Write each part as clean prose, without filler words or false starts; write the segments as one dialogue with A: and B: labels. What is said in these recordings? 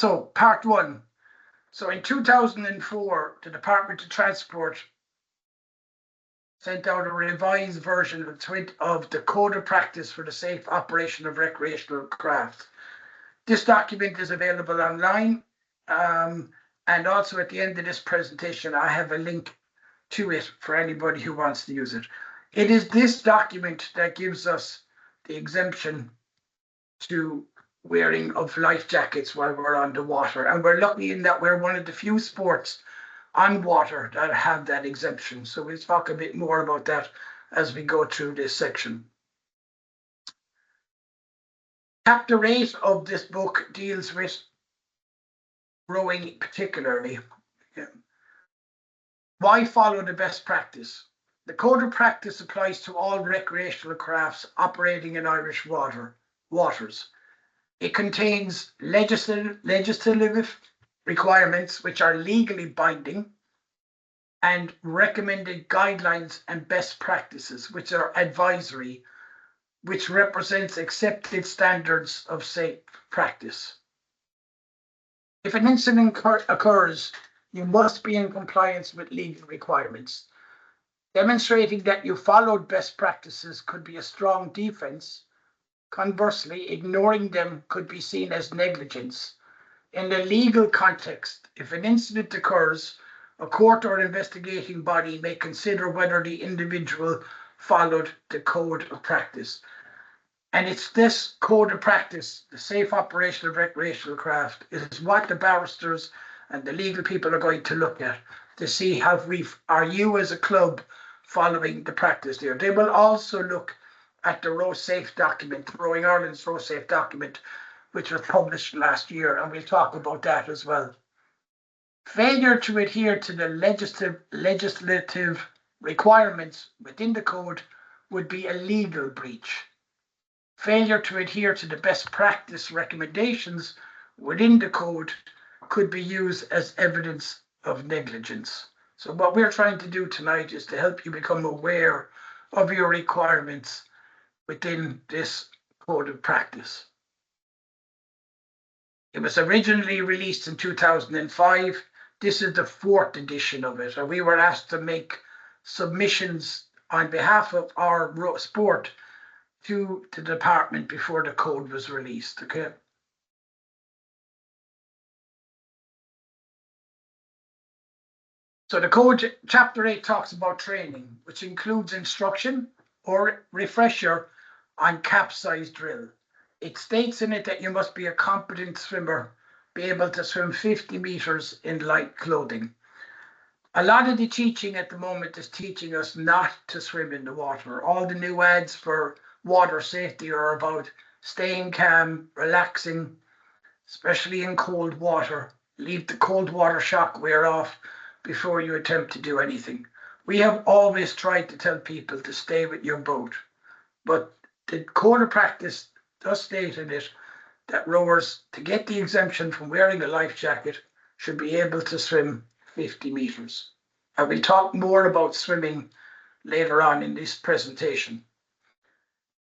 A: So part one. So in 2004, the Department of Transport sent out a revised version of the Code of Practice for the Safe Operation of Recreational Craft. This document is available online, and also at the end of this presentation, I have a link to it for anybody who wants to use it. It is this document that gives us the exemption to wearing of life jackets while we're on the water. And we're lucky in that we're one of the few sports on water that have that exemption. So we'll talk a bit more about that as we go through this section. Chapter 8 of this book deals with rowing particularly. Why follow the best practice? The Code of Practice applies to all recreational crafts operating in Irish waters. It contains legislative requirements which are legally binding and recommended guidelines and best practices which are advisory, which represents accepted standards of safe practice. If an incident occurs, you must be in compliance with legal requirements. Demonstrating that you followed best practices could be a strong defense. Conversely, ignoring them could be seen as negligence. In the legal context, if an incident occurs, a court or investigating body may consider whether the individual followed the Code of Practice. And it's this Code of Practice, the safe operation of recreational craft, is what the barristers and the legal people are going to look at to see are you as a club following the practice there. They will also look at the Row Safe document, Rowing Ireland's Row Safe document, which was published last year, and we'll talk about that as well. Failure to adhere to the legislative requirements within the code would be a legal breach. Failure to adhere to the best practice recommendations within the code could be used as evidence of negligence. So what we're trying to do tonight is to help you become aware of your requirements within this Code of Practice. It was originally released in 2005. This is the 4th edition of it, and we were asked to make submissions on behalf of our sport to the department before the code was released, okay? So the code, chapter 8, talks about training, which includes instruction or refresher on capsize drill. It states in it that you must be a competent swimmer, be able to swim 50 meters in light clothing. A lot of the teaching at the moment is teaching us not to swim in the water. All the new ads for water safety are about staying calm, relaxing, especially in cold water. Leave the cold water shock wear off before you attempt to do anything. We have always tried to tell people to stay with your boat, but the Code of Practice does state in it that rowers, to get the exemption from wearing a life jacket, should be able to swim 50 meters. I will talk more about swimming later on in this presentation.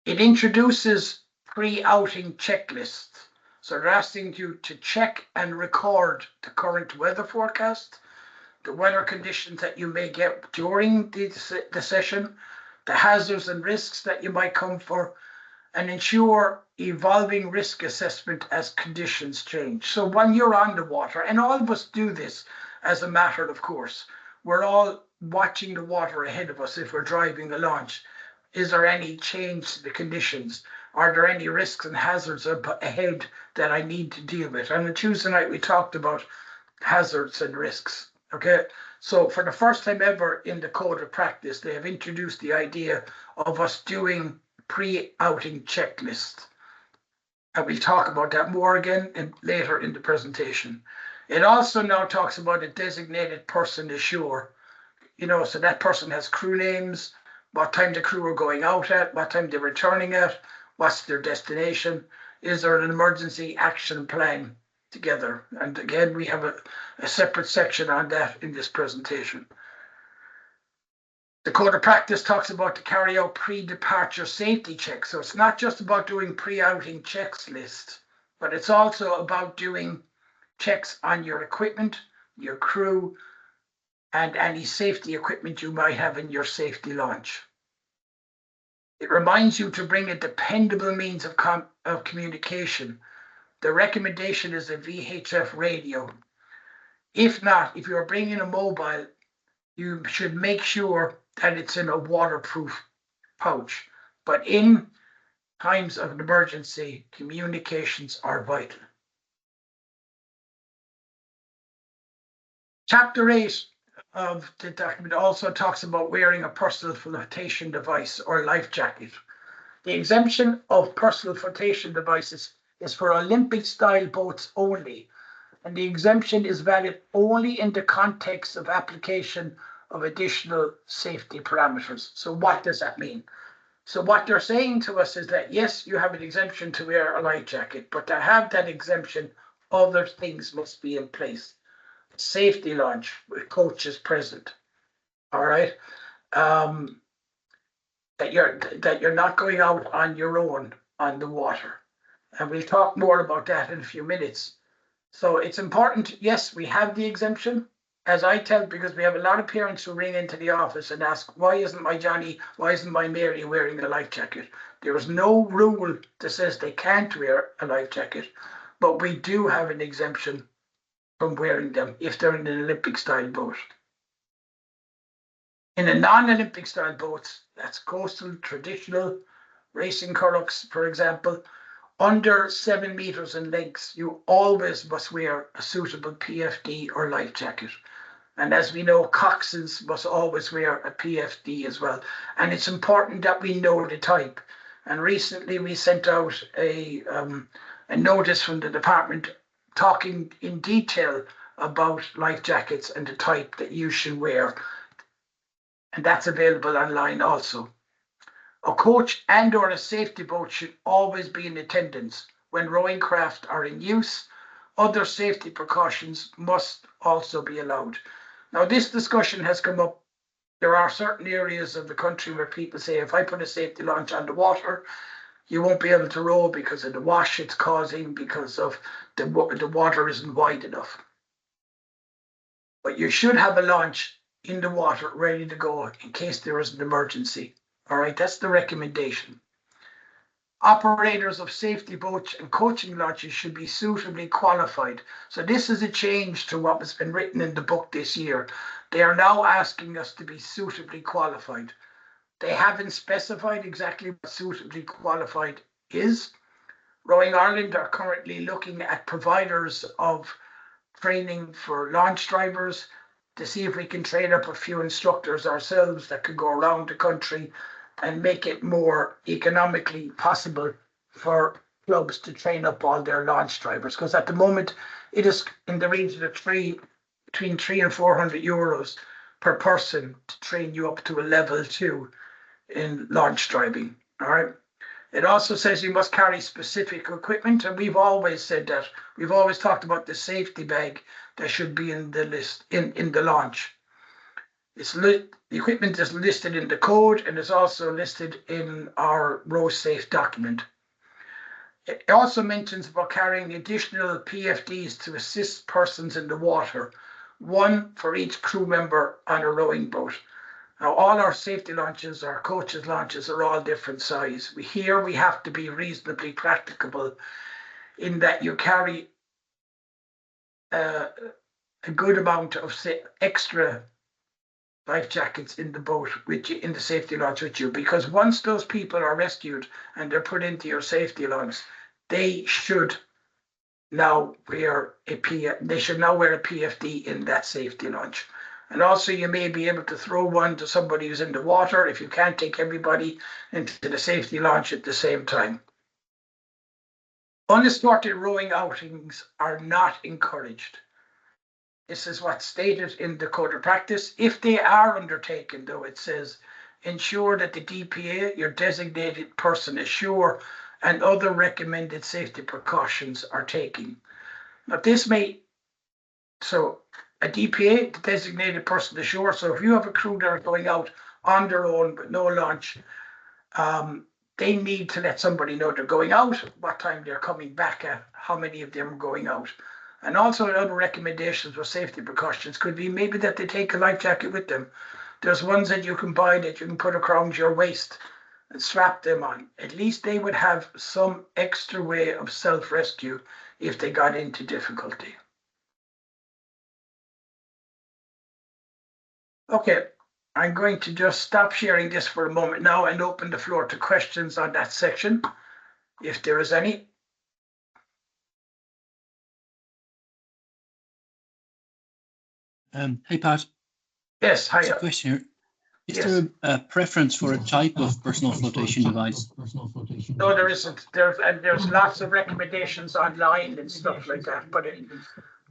A: It introduces pre-outing checklists. So they're asking you to check and record the current weather forecast, the weather conditions that you may get during the session, the hazards and risks that you might come for, and ensure evolving risk assessment as conditions change. So when you're on the water, and all of us do this as a matter of course, we're all watching the water ahead of us if we're driving the launch. Is there any change to the conditions? Are there any risks and hazards ahead that I need to deal with? And on Tuesday night, we talked about hazards and risks. Okay, so for the first time ever in the Code of Practice, they have introduced the idea of us doing pre-outing checklist. And we'll talk about that more again later in the presentation. It also now talks about a designated person ashore. You know, so that person has crew names, what time the crew are going out at, what time they're returning at, what's their destination, is there an emergency action plan together? And again, we have a separate section on that in this presentation. The Code of Practice talks about to carry out pre-departure safety checks. So it's not just about doing pre-outing checks list, but it's also about doing checks on your equipment, your crew, and any safety equipment you might have in your safety launch. It reminds you to bring a dependable means of communication. The recommendation is a VHF radio. If not, if you're bringing a mobile, you should make sure that it's in a waterproof pouch. But in times of emergency, communications are vital. Chapter 8 of the document also talks about wearing a personal flotation device or life jacket. The exemption of personal flotation devices is for Olympic-style boats only, and the exemption is valid only in the context of application of additional safety parameters. So what does that mean? So what they're saying to us is that, yes, you have an exemption to wear a life jacket, but to have that exemption, other things must be in place. Safety launch with coaches present. All right. That you're not going out on your own on the water. And we'll talk more about that in a few minutes. So it's important, yes, we have the exemption, as I tell, because we have a lot of parents who ring into the office and ask, why isn't my Johnny, why isn't my Mary wearing a life jacket? There is no rule that says they can't wear a life jacket, but we do have an exemption from wearing them if they're in an Olympic style boat. In a non-Olympic style boats, that's coastal, traditional, racing currachs, for example, under 7 meters in length, you always must wear a suitable PFD or life jacket. And as we know, coxswains must always wear a PFD as well. And it's important that we know the type. And recently we sent out a notice from the department talking in detail about life jackets and the type that you should wear. And that's available online also. A coach and or a safety boat should always be in attendance when rowing craft are in use. Other safety precautions must also be allowed. Now, this discussion has come up. There are certain areas of the country where people say, if I put a safety launch on the water, you won't be able to row because of the wash it's causing, because of the water isn't wide enough. But you should have a launch in the water ready to go in case there is an emergency. All right, that's the recommendation. Operators of safety boats and coaching launches should be suitably qualified. So this is a change to what has been written in the book this year. They are now asking us to be suitably qualified. They haven't specified exactly what suitably qualified is. Rowing Ireland are currently looking at providers of training for launch drivers to see if we can train up a few instructors ourselves that could go around the country and make it more economically possible for clubs to train up all their launch drivers. Because at the moment, it is in the region of between 300 and 400 euros per person to train you up to a level 2 in launch driving. All right. It also says you must carry specific equipment, and we've always said that. We've always talked about the safety bag that should be in the list in the launch. The equipment is listed in the code and is also listed in our row safe document. It also mentions about carrying additional PFDs to assist persons in the water, one for each crew member on a rowing boat. Now, all our safety launches, our coaches launches are all different size. Here we have to be reasonably practicable in that you carry a good amount of extra life jackets in the boat with you, in the safety launch with you, because once those people are rescued and they're put into your safety launch, they should now wear a PFD in that safety launch. And also you may be able to throw one to somebody who's in the water if you can't take everybody into the safety launch at the same time. Unescorted rowing outings are not encouraged. This is what's stated in the code of practice. If they are undertaken, though, it says, ensure that the DPA, your designated person ashore, and other recommended safety precautions are taken. Now, so a DPA, the designated person ashore, so if you have a crew that are going out on their own with no launch, they need to let somebody know they're going out, what time they're coming back at, how many of them are going out. And also other recommendations for safety precautions could be maybe that they take a life jacket with them. There's ones that you can buy that you can put around your waist and strap them on. At least they would have some extra way of self-rescue if they got into difficulty. Okay, I'm going to just stop sharing this for a moment now and open the floor to questions on that section, if there is any.
B: Hey, Pat.
A: Yes, hi.
B: There's a question here. Is
A: Yes.
B: there a preference for a type of personal flotation device?
A: No, there isn't. There's lots of recommendations online and stuff like that. But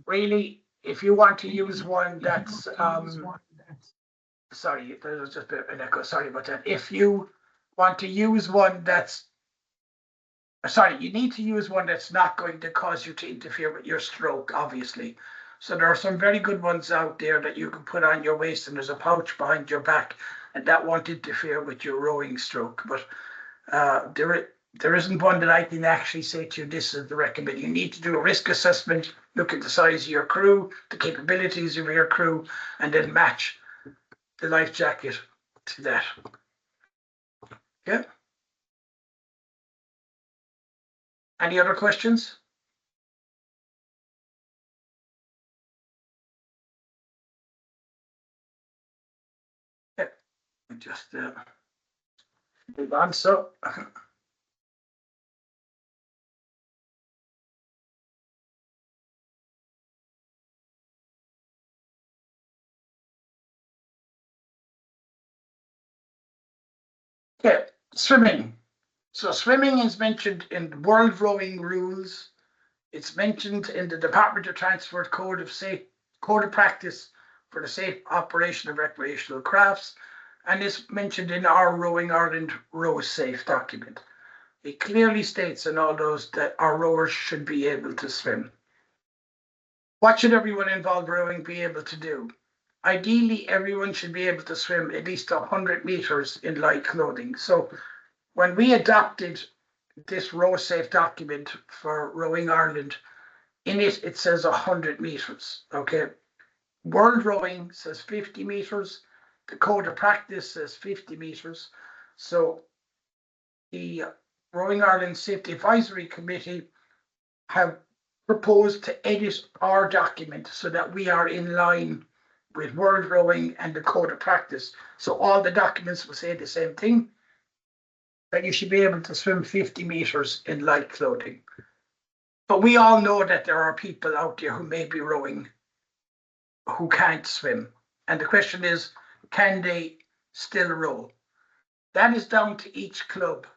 A: really, if you want to use one that's sorry, there's just a bit of an echo. Sorry about that. If you want to use one that's sorry, you need to use one that's not going to cause you to interfere with your stroke, obviously. So there are some very good ones out there that you can put on your waist, and there's a pouch behind your back, and that won't interfere with your rowing stroke. But there isn't one that I can actually say to you, this is the recommend. You need to do a risk assessment, look at the size of your crew, the capabilities of your crew, and then match the life jacket to that. Yeah. Any other questions? Yeah. Just move on. So. Okay, swimming. So swimming is mentioned in World Rowing Rules. It's mentioned in the Department of Transport Code of Practice for the Safe Operation of Recreational Crafts, and is mentioned in our Rowing Ireland Row Safe document. It clearly states in all those that our rowers should be able to swim. What should everyone involved rowing be able to do? Ideally, everyone should be able to swim at least 100 meters in light clothing. So when we adopted this row safe document for Rowing Ireland, in it says 100 meters. Okay. World Rowing says 50 meters. The Code of Practice says 50 meters. So the Rowing Ireland Safety Advisory Committee have proposed to edit our document so that we are in line with World Rowing and the Code of Practice. So all the documents will say the same thing, that you should be able to swim 50 meters in light clothing. But we all know that there are people out there who may be rowing who can't swim. And the question is, can they still row? That is down to each club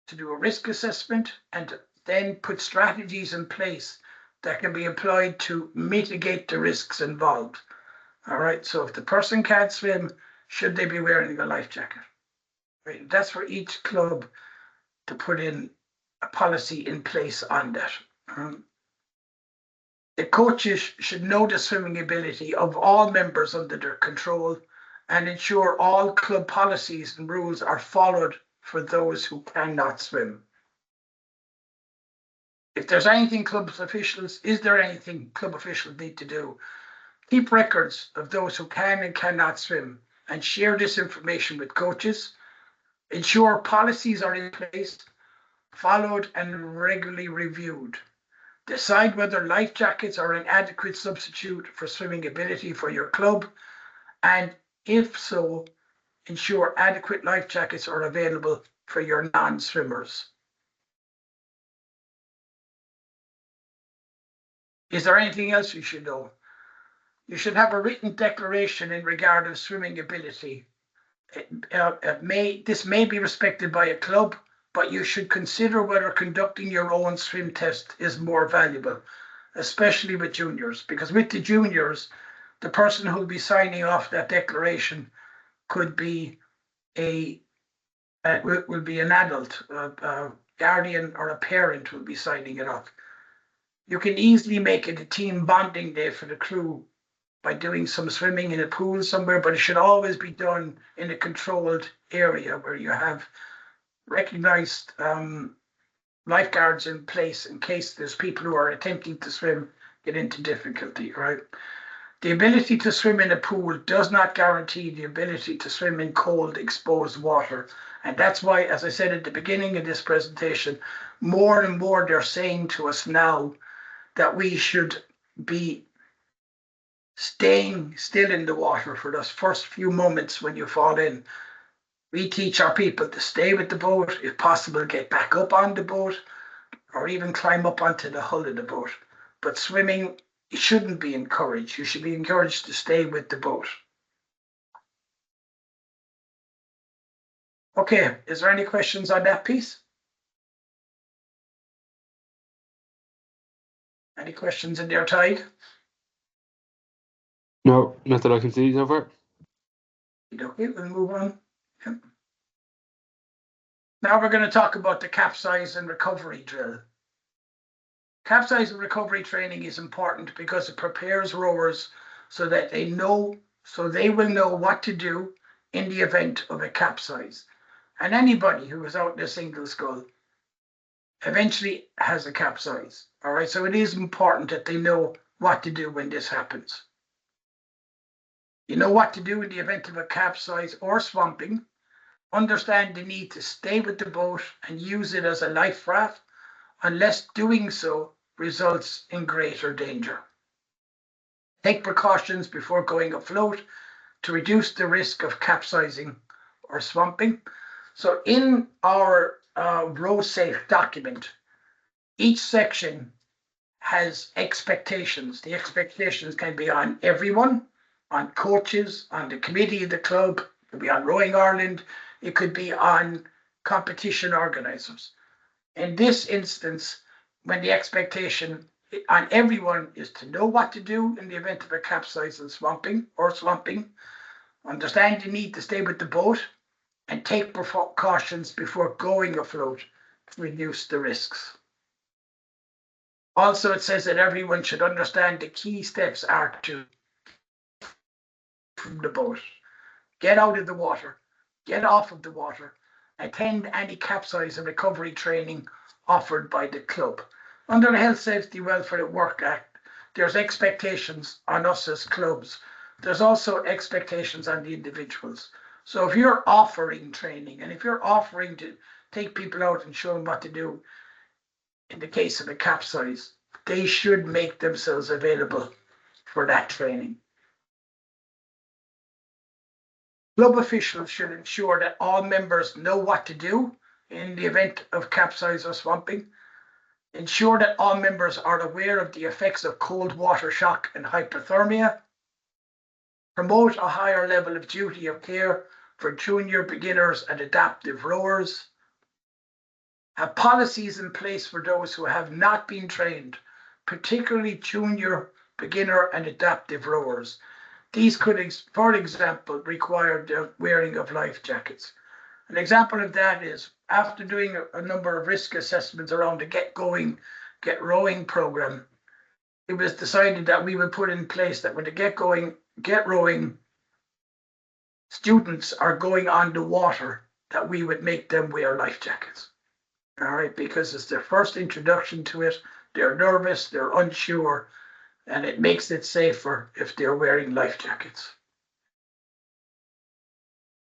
A: to do a risk assessment and then put strategies in place that can be employed to mitigate the risks involved. All right, so if the person can't swim, should they be wearing a life jacket? Right? That's for each club to put in a policy in place on that. The coaches should know the swimming ability of all members under their control and ensure all club policies and rules are followed for those who cannot swim. If there's anything is there anything club officials need to do? Keep records of those who can and cannot swim and share this information with coaches. Ensure policies are in place, followed and regularly reviewed. Decide whether life jackets are an adequate substitute for swimming ability for your club, and if so, ensure adequate life jackets are available for your non-swimmers. Is there anything else you should know? You should have a written declaration in regard of swimming ability. This may be respected by a club, but you should consider whether conducting your own swim test is more valuable, especially with juniors, because with the juniors, the person who will be signing off that declaration could be will be an adult, a guardian or a parent will be signing it off. You can easily make it a team bonding day for the crew by doing some swimming in a pool somewhere, but it should always be done in a controlled area where you have recognized lifeguards in place in case there's people who are attempting to swim get into difficulty, right? The ability to swim in a pool does not guarantee the ability to swim in cold, exposed water. And that's why, as I said at the beginning of this presentation, more and more they're saying to us now that we should be staying still in the water for those first few moments when you fall in. We teach our people to stay with the boat, if possible, get back up on the boat, or even climb up onto the hull of the boat. But swimming shouldn't be encouraged. You should be encouraged to stay with the boat. Okay, is there any questions on that piece? Any questions in their tide?
C: No, not that I can see so far.
A: Okay, we'll move on. Yep. Now we're going to talk about the capsize and recovery drill. Capsize and recovery training is important because it prepares rowers so that they will know what to do in the event of a capsize. And anybody who is out in a single scull eventually has a capsize. All right, so it is important that they know what to do when this happens. You know what to do in the event of a capsize or swamping. Understand the need to stay with the boat and use it as a life raft, unless doing so results in greater danger. Take precautions before going afloat to reduce the risk of capsizing or swamping. So in our row safe document, each section has expectations. The expectations can be on everyone, on coaches, on the committee of the club, it could be on Rowing Ireland, it could be on competition organisers. In this instance, when the expectation on everyone is to know what to do in the event of a capsize and swamping, understand the need to stay with the boat, and take precautions before going afloat to reduce the risks. Also, it says that everyone should understand the key steps are to from the boat, get out of the water, get off of the water, attend any capsize and recovery training offered by the club. Under the Health, Safety, Welfare at Work Act, there's expectations on us as clubs. There's also expectations on the individuals. So if you're offering training and if you're offering to take people out and show them what to do in the case of a capsize, they should make themselves available for that training. Club officials should ensure that all members know what to do in the event of capsize or swamping. Ensure that all members are aware of the effects of cold water shock and hypothermia. Promote a higher level of duty of care for junior beginners and adaptive rowers. Have policies in place for those who have not been trained, particularly junior, beginner, and adaptive rowers. These could, for example, require the wearing of life jackets. An example of that is after doing a number of risk assessments around the Get Rowing program, it was decided that we would put in place that when the Get Rowing students are going on the water, that we would make them wear life jackets. All right, because it's their first introduction to it, they're nervous, they're unsure, and it makes it safer if they're wearing life jackets.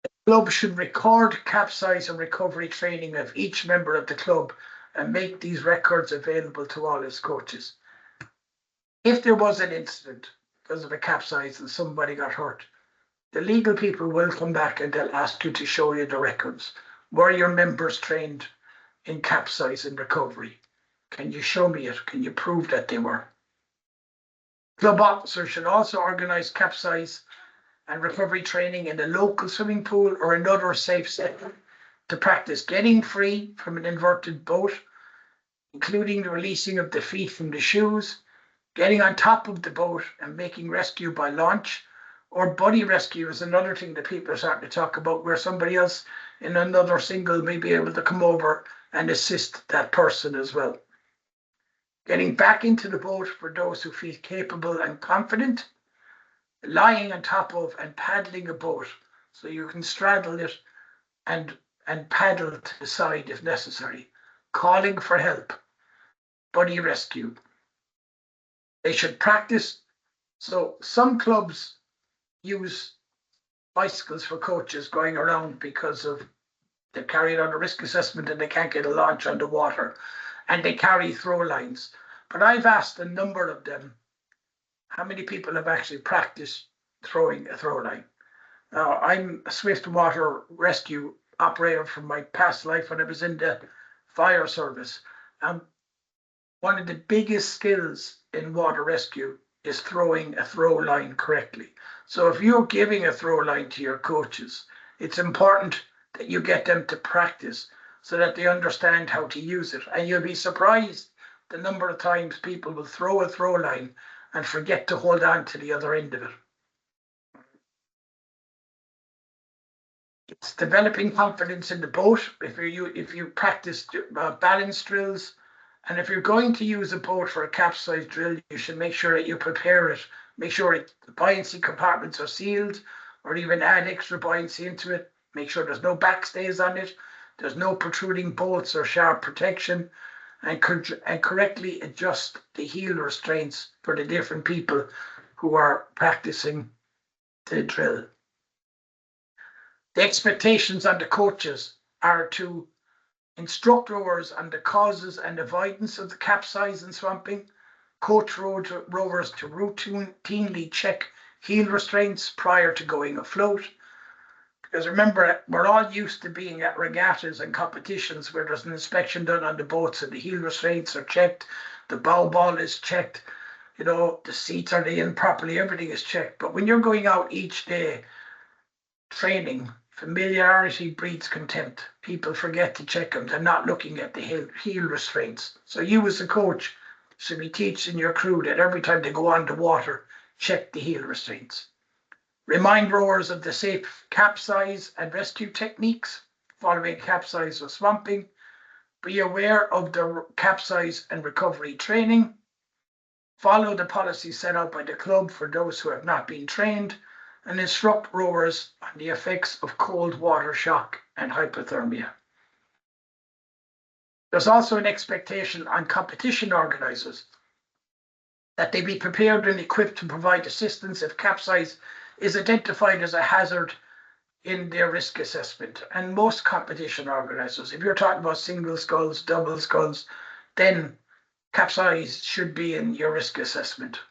A: The club should record capsize and recovery training of each member of the club and make these records available to all its coaches. If there was an incident because of a capsize and somebody got hurt, the legal people will come back and they'll ask you to show you the records. Were your members trained in capsize and recovery? Can you show me it? Can you prove that they were? Club officers should also organise capsize and recovery training in a local swimming pool or another safe setting to practice getting free from an inverted boat, including the releasing of the feet from the shoes, getting on top of the boat and making rescue by launch, or buddy rescue is another thing that people are starting to talk about, where somebody else in another single may be able to come over and assist that person as well. Getting back into the boat for those who feel capable and confident, lying on top of and paddling a boat so you can straddle it and paddle to the side if necessary, calling for help, buddy rescue. They should practice. So some clubs use bicycles for coaches going around because of they're carried on a risk assessment and they can't get a launch underwater, and they carry throw lines. But I've asked a number of them how many people have actually practiced throwing a throw line. Now, I'm a swift water rescue operator from my past life when I was in the fire service. One of the biggest skills in water rescue is throwing a throw line correctly. So if you're giving a throw line to your coaches, it's important that you get them to practice so that they understand how to use it. And you'll be surprised the number of times people will throw a throw line and forget to hold on to the other end of it. It's developing confidence in the boat. If you practice balance drills, and if you're going to use a boat for a capsize drill, you should make sure that you prepare it. Make sure the buoyancy compartments are sealed, or even add extra buoyancy into it. Make sure there's no backstays on it. There's no protruding bolts or sharp protection, and correctly adjust the heel restraints for the different people who are practicing the drill. The expectations on the coaches are to instruct rowers on the causes and avoidance of the capsize and swamping, coach rowers to routinely check heel restraints prior to going afloat. Because remember, we're all used to being at regattas and competitions where there's an inspection done on the boats and the heel restraints are checked, the bow ball is checked, the seats are in properly, everything is checked. But when you're going out each day training, familiarity breeds contempt. People forget to check them. They're not looking at the heel restraints. So you as a coach should be teaching your crew that every time they go on the water, check the heel restraints. Remind rowers of the safe capsize and rescue techniques following capsize or swamping. Be aware of the capsize and recovery training. Follow the policy set out by the club for those who have not been trained, and instruct rowers on the effects of cold water shock and hypothermia. There's also an expectation on competition organisers that they be prepared and equipped to provide assistance if capsize is identified as a hazard in their risk assessment. And most competition organisers, if you're talking about single sculls, double sculls, then capsize should be in your risk assessment.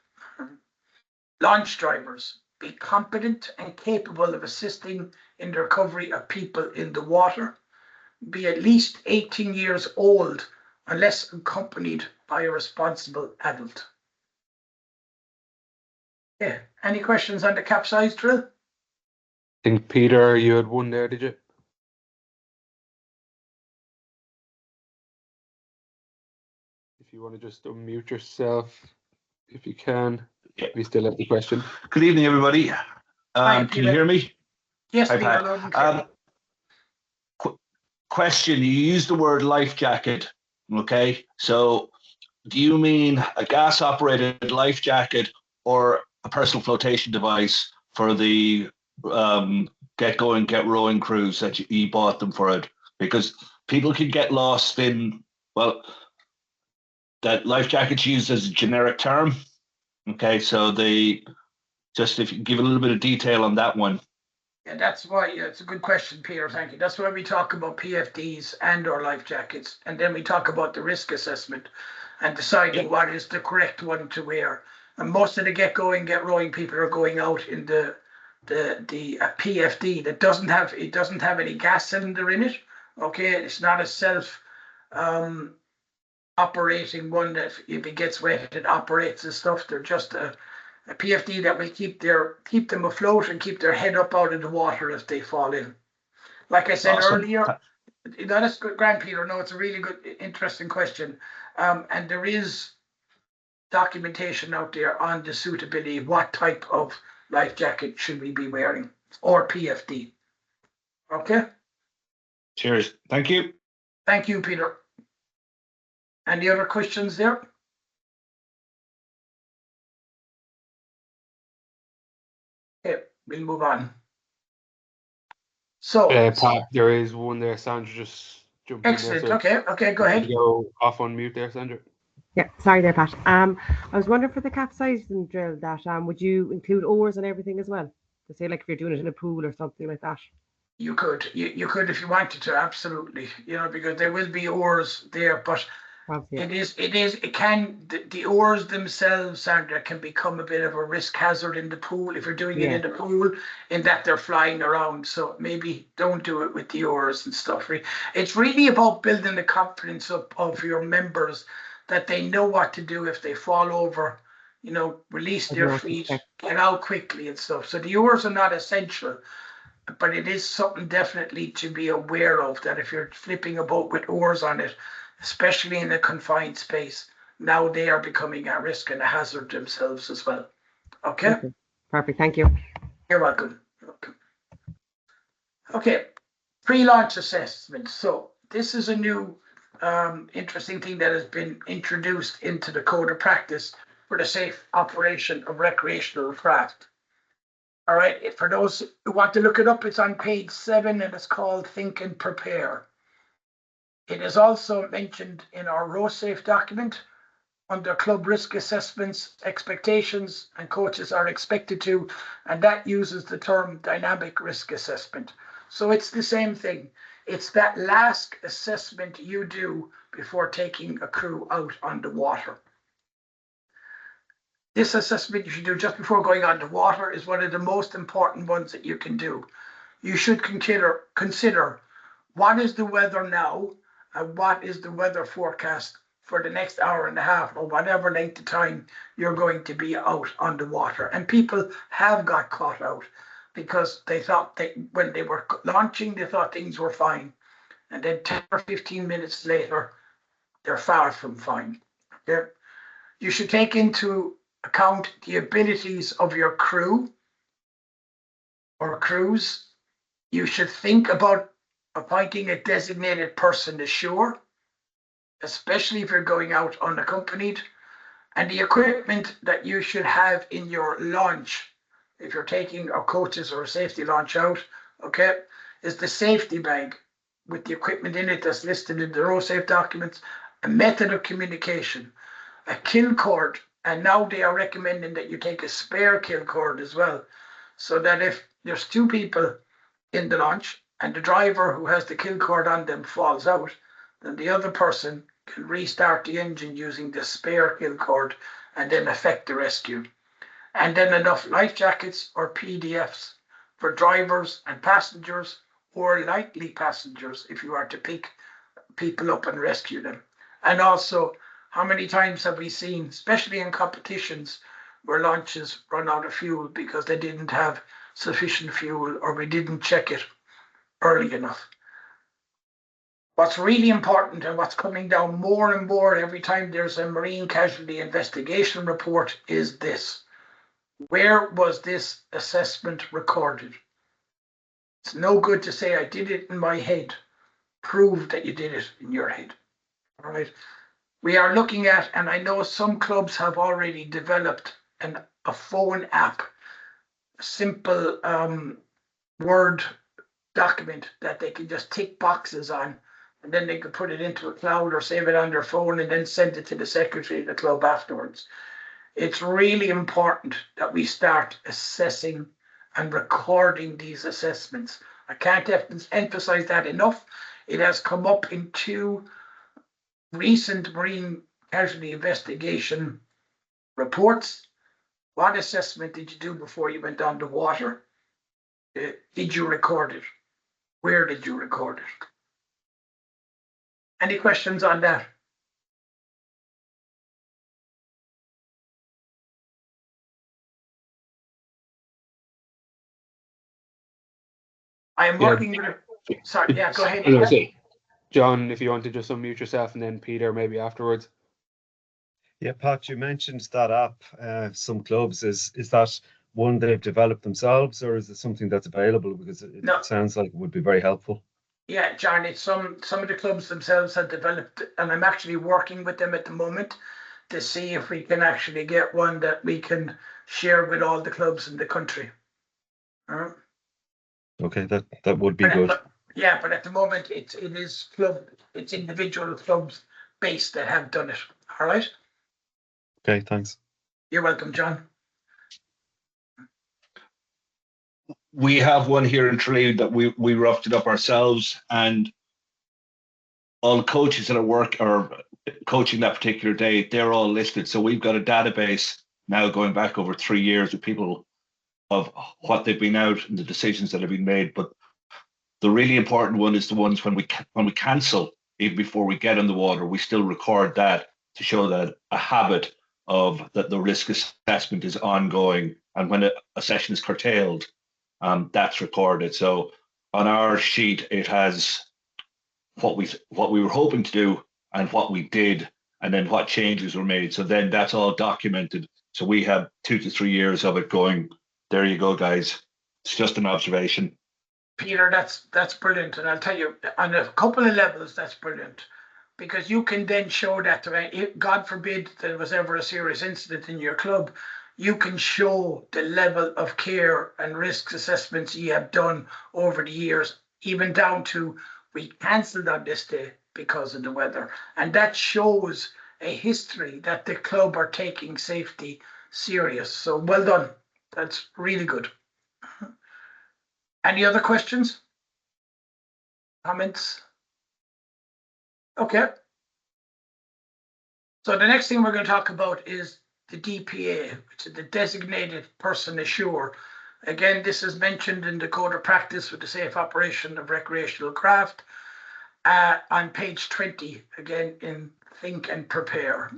A: Launch drivers, be competent and capable of assisting in the recovery of people in the water. Be at least 18 years old unless accompanied by a responsible adult. Yeah, any questions on the capsize drill?
C: I think, Peter, you had one there, did you? If you want to just unmute yourself, if you can.
D: Yeah.
C: We still have the question.
D: Good evening, everybody.
A: Hi,
D: Can you hear me?
A: Yes,
D: Hi,
A: Peter,
D: Pat.
A: loud and clear.
D: Question, you used the word life jacket, okay? So do you mean a gas-operated life jacket or a personal flotation device for the get going, get rowing crews that you bought them for it? Because people can get lost in, well, that life jacket's used as a generic term. Okay, so just if you give a little bit of detail on that one.
A: Yeah, that's why it's a good question, Peter. Thank you. That's why we talk about PFDs and or life jackets, and then we talk about the risk assessment and deciding what is the correct one to wear. And most of the get going, get rowing people are going out in the PFD that doesn't have any gas cylinder in it. Okay, it's not a self operating one that if it gets wet it operates and stuff. They're just a PFD that will keep them afloat and keep their head up out of the water if they fall in. Like I said earlier, that's good, Grant Peter. No, it's a really good, interesting question. And there is documentation out there on the suitability of what type of life jacket should we be wearing, or PFD. Okay.
D: Cheers. Thank you.
A: Thank you, Peter. Any other questions there? Okay, we'll move on. So,
C: Pat, there is one there. Sandra just jumped
A: excellent.
C: in there. So
A: Okay, go ahead.
C: go off on mute there, Sandra.
E: Yeah, sorry there, Pat. I was wondering for the capsizing drill that would you include oars and everything as well? To say like if you're doing it in a pool or something like that.
A: You could, you could if you wanted to, absolutely. Because there will be oars there, but
E: Obviously,
A: the oars themselves, Sandra, can become a bit of a risk hazard in the pool if you're doing it
E: yeah.
A: in the pool, in that they're flying around. So maybe don't do it with the oars and stuff. It's really about building the confidence up of your members, that they know what to do if they fall over, release
E: I don't
A: their
E: know what to
A: feet,
E: expect.
A: get out quickly and stuff. So the oars are not essential, but it is something definitely to be aware of, that if you're flipping a boat with oars on it, especially in a confined space, now they are becoming a risk and a hazard themselves as well. Okay,
E: Okay, perfect. Thank you.
A: you're welcome. Okay, pre-launch assessment. So this is a new interesting thing that has been introduced into the code of practice for the safe operation of recreational craft. All right, for those who want to look it up, it's on page 7 and it's called Think and Prepare. It is also mentioned in our row safe document under club risk assessments, expectations, and coaches are expected to, and that uses the term dynamic risk assessment. So it's the same thing. It's that last assessment you do before taking a crew out on the water. This assessment you should do just before going on the water is one of the most important ones that you can do. You should consider what is the weather now and what is the weather forecast for the next hour and a half or whatever length of time you're going to be out on the water. And people have got caught out because they thought when they were launching, they thought things were fine. And then 10 or 15 minutes later, they're far from fine. Okay? You should take into account the abilities of your crew or crews. You should think about appointing a designated person ashore, especially if you're going out unaccompanied, and the equipment that you should have in your launch, if you're taking a coaches or a safety launch out, okay, is the safety bag with the equipment in it that's listed in the row safe documents, a method of communication, a kill cord, and now they are recommending that you take a spare kill cord as well, so that if there's 2 people in the launch and the driver who has the kill cord on them falls out, then the other person can restart the engine using the spare kill cord and then effect the rescue. And then enough life jackets or PDFs for drivers and passengers, or likely passengers if you are to pick people up and rescue them. And also, how many times have we seen, especially in competitions, where launches run out of fuel because they didn't have sufficient fuel or we didn't check it early enough? What's really important and what's coming down more and more every time there's a marine casualty investigation report is this: where was this assessment recorded? It's no good to say I did it in my head. Prove that you did it in your head. All right. We are looking at, and I know some clubs have already developed a phone app, a simple Word document that they can just tick boxes on, and then they can put it into a cloud or save it on their phone and then send it to the secretary of the club afterwards. It's really important that we start assessing and recording these assessments. I can't emphasize that enough. It has come up in 2 recent marine casualty investigation reports. What assessment did you do before you went on the water? Did you record it? Where did you record it? Any questions on that? I am
C: Yeah.
A: working with sorry, yeah, go ahead.
C: No, say, John, if you want to just unmute yourself, and then Peter maybe afterwards.
F: Yeah, Pat, you mentioned that app. Some clubs, is that one they've developed themselves, or is it something that's available? Because it
A: No.
F: sounds like it would be very helpful.
A: Yeah, John, it's some of the clubs themselves have developed, and I'm actually working with them at the moment to see if we can actually get one that we can share with all the clubs in the country.
F: Okay, that would be good.
A: Yeah, but at the moment it's individual clubs based that have done it. All right.
F: Okay, thanks.
A: You're welcome, John.
D: We have one here in Tralee that we roughed it up ourselves, and all the coaches that are work or coaching that particular day, they're all listed. So we've got a database now going back over 3 years with people of what they've been out and the decisions that have been made. But the really important one is the ones when we cancel, even before we get on the water, we still record that to show that a habit of that the risk assessment is ongoing, and when a session is curtailed, that's recorded. So on our sheet, it has what we were hoping to do and what we did, and then what changes were made. So then that's all documented. So we have 2 to 3 years of it going. There you go, guys. It's just an observation.
A: Peter, that's brilliant, and I'll tell you, on a couple of levels, that's brilliant, because you can then show that if, God forbid, there was ever a serious incident in your club, you can show the level of care and risk assessments you have done over the years, even down to we cancelled on this day because of the weather, and that shows a history that the club are taking safety serious. So well done. That's really good. Any other questions? Comments? Okay. So the next thing we're going to talk about is the DPA, which is the designated person ashore. Again, this is mentioned in the Code of Practice for the Safe Operation of Recreational Craft on page 20, again in Think and Prepare.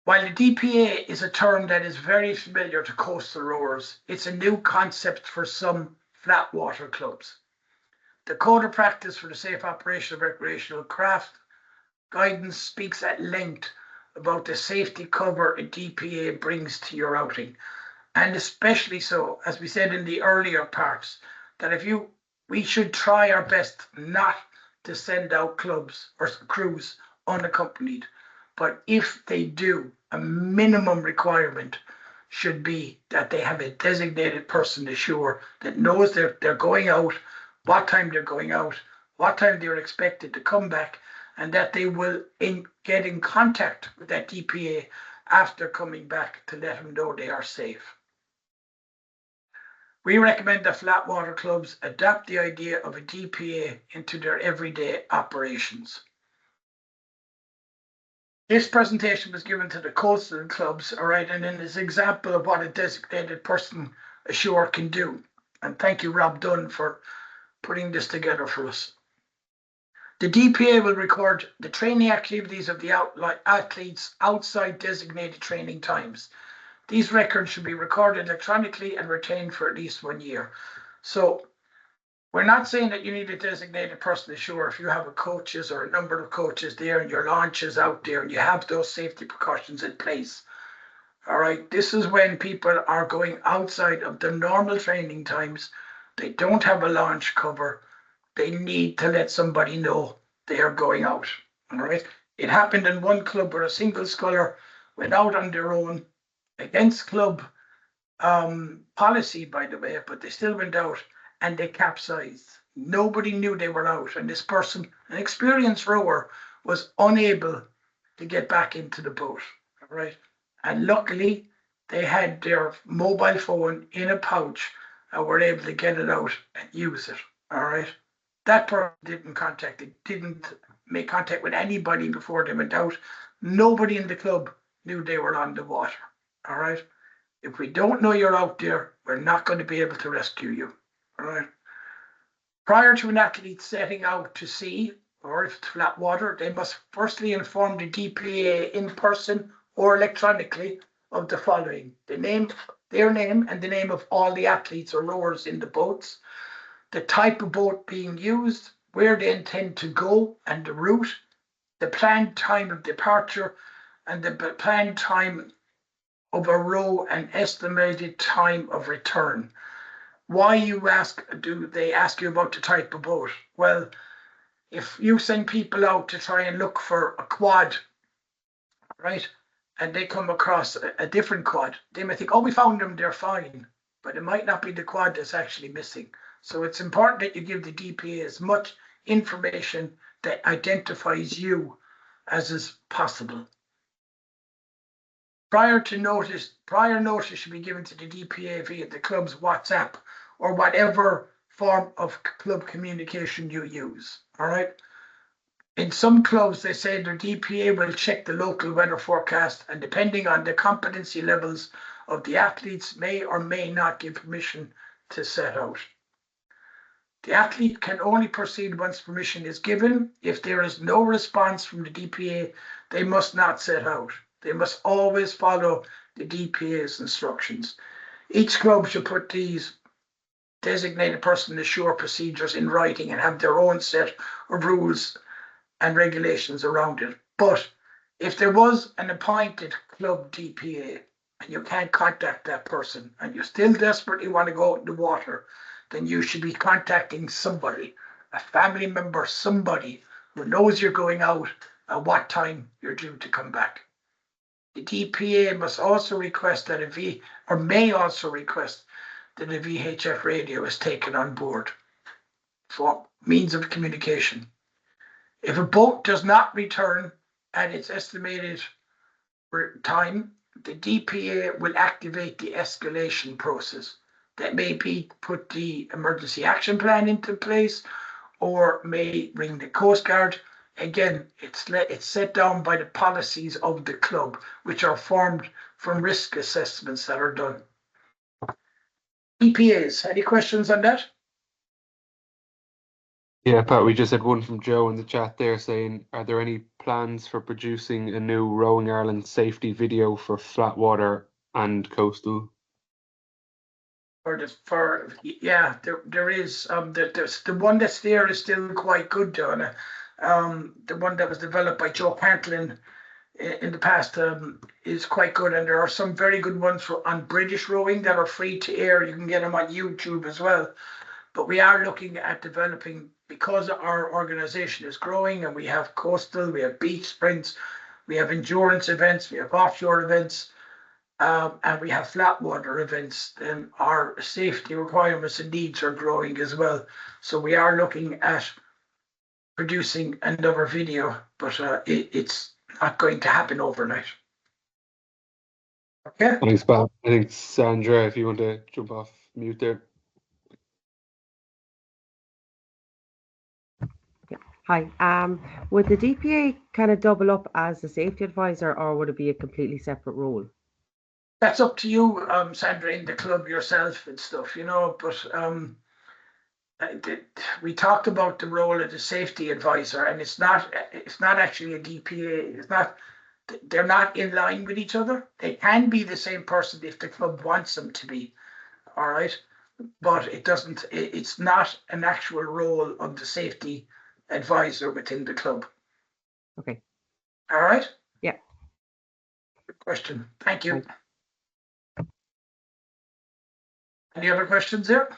A: While the DPA is a term that is very familiar to coastal rowers, it's a new concept for some flat water clubs. The Code of Practice for the Safe Operation of Recreational Craft guidance speaks at length about the safety cover a DPA brings to your outing. And especially so, as we said in the earlier parts, that we should try our best not to send out clubs or crews unaccompanied. But if they do, a minimum requirement should be that they have a designated person ashore that knows they're going out, what time they're going out, what time they're expected to come back, and that they will get in contact with that DPA after coming back to let them know they are safe. We recommend that flat water clubs adapt the idea of a DPA into their everyday operations. This presentation was given to the coastal clubs, all right, and in this example of what a designated person ashore can do. And thank you, Rob Dunn, for putting this together for us. The DPA will record the training activities of the athletes outside designated training times. These records should be recorded electronically and retained for at least 1 year. So we're not saying that you need a designated person ashore if you have a coaches or a number of coaches there and your launch is out there and you have those safety precautions in place. All right, this is when people are going outside of their normal training times. They don't have a launch cover. They need to let somebody know they are going out. All right, it happened in one club where a single sculler went out on their own against club policy, by the way, but they still went out and they capsized. Nobody knew they were out, and this person, an experienced rower, was unable to get back into the boat. All right, and luckily they had their mobile phone in a pouch and were able to get it out and use it. All right, that person didn't make contact with anybody before they went out. Nobody in the club knew they were on the water. All right. If we don't know you're out there, we're not going to be able to rescue you. All right. Prior to an athlete setting out to sea, or if it's flat water, they must firstly inform the DPA in person or electronically of the following: their name, and the name of all the athletes or rowers in the boats, the type of boat being used, where they intend to go and the route, the planned time of departure, and the planned time of a row and estimated time of return. Why, you ask, do they ask you about the type of boat? Well, if you send people out to try and look for a quad, right, and they come across a different quad, they may think, oh, we found them, they're fine, but it might not be the quad that's actually missing. So it's important that you give the DPA as much information that identifies you as is possible. Prior notice should be given to the DPA via the club's WhatsApp or whatever form of club communication you use. All right. In some clubs, they say their DPA will check the local weather forecast, and depending on the competency levels of the athletes, may or may not give permission to set out. The athlete can only proceed once permission is given. If there is no response from the DPA, they must not set out. They must always follow the DPA's instructions. Each club should put these designated person assure procedures in writing and have their own set of rules and regulations around it. But if there was an appointed club DPA and you can't contact that person and you still desperately want to go out in the water, then you should be contacting somebody, a family member, somebody who knows you're going out at what time you're due to come back. The DPA must also request that may also request that a VHF radio is taken on board for means of communication. If a boat does not return at its estimated time, the DPA will activate the escalation process. That may be put the emergency action plan into place or may ring the Coast Guard. Again, it's set down by the policies of the club, which are formed from risk assessments that are done. DPAs, any questions on that?
C: Yeah, Pat, we just had one from Joe in the chat there saying, are there any plans for producing a new Rowing Ireland safety video for Flatwater and Coastal?
A: Yeah, there is. The one that's there is still quite good, Donna. The one that was developed by Joe Pantlin in the past is quite good, and there are some very good ones on British rowing that are free to air. You can get them on YouTube as well. But we are looking at developing, because our organization is growing and we have coastal, we have beach sprints, we have endurance events, we have offshore events, and we have flatwater events, then our safety requirements and needs are growing as well. So we are looking at producing another video, but it's not going to happen overnight. Okay.
C: Thanks, Pat. I think Sandra, if you want to jump off mute there.
E: Hi. Would the DPA kind of double up as a safety advisor, or would it be a completely separate role?
A: That's up to you, Sandra, in the club yourself and stuff, but we talked about the role of the safety advisor, and it's not actually a DPA. They're not in line with each other. They can be the same person if the club wants them to be, all right? But it's not an actual role of the safety advisor within the club.
E: Okay.
A: All right?
E: Yeah.
A: Good question. Thank you.
E: Thanks.
A: Any other questions there?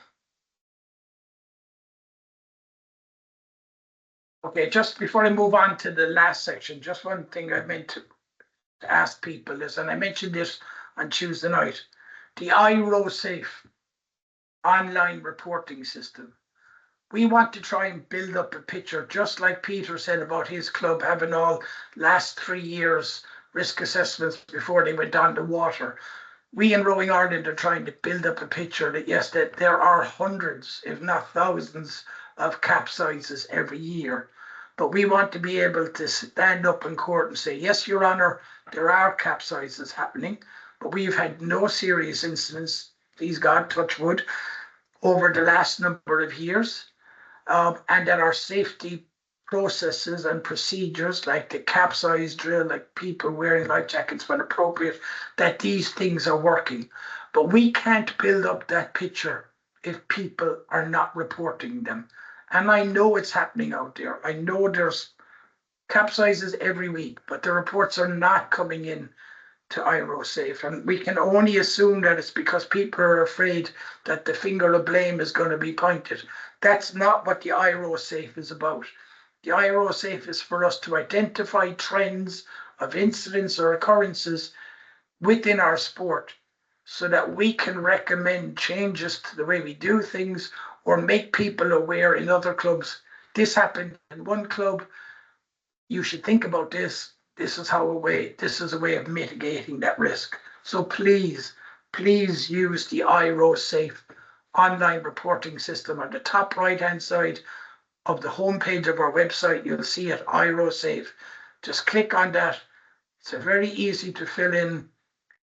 A: Okay, just before I move on to the last section, just one thing I meant to ask people is, and I mentioned this on Tuesday night, the iRowSafe online reporting system. We want to try and build up a picture, just like Peter said about his club having all last 3 years risk assessments before they went on the water. We in Rowing Ireland are trying to build up a picture that, yes, that there are hundreds, if not thousands, of capsizes every year. But we want to be able to stand up in court and say, yes, Your Honour, there are capsizes happening, but we've had no serious incidents, please God, touch wood, over the last number of years. And that our safety processes and procedures, like the capsize drill, like people wearing life jackets when appropriate, that these things are working. But we can't build up that picture if people are not reporting them. And I know it's happening out there. I know there's capsizes every week, but the reports are not coming in to iRowSafe. And we can only assume that it's because people are afraid that the finger of blame is going to be pointed. That's not what the iRowSafe is about. The iRowSafe is for us to identify trends of incidents or occurrences within our sport so that we can recommend changes to the way we do things or make people aware in other clubs. This happened in one club. You should think about this. this is a way of mitigating that risk. So please use the iRoSafe online reporting system. On the top right-hand side of the homepage of our website, you'll see it, iRoSafe. Just click on that. It's a very easy to fill in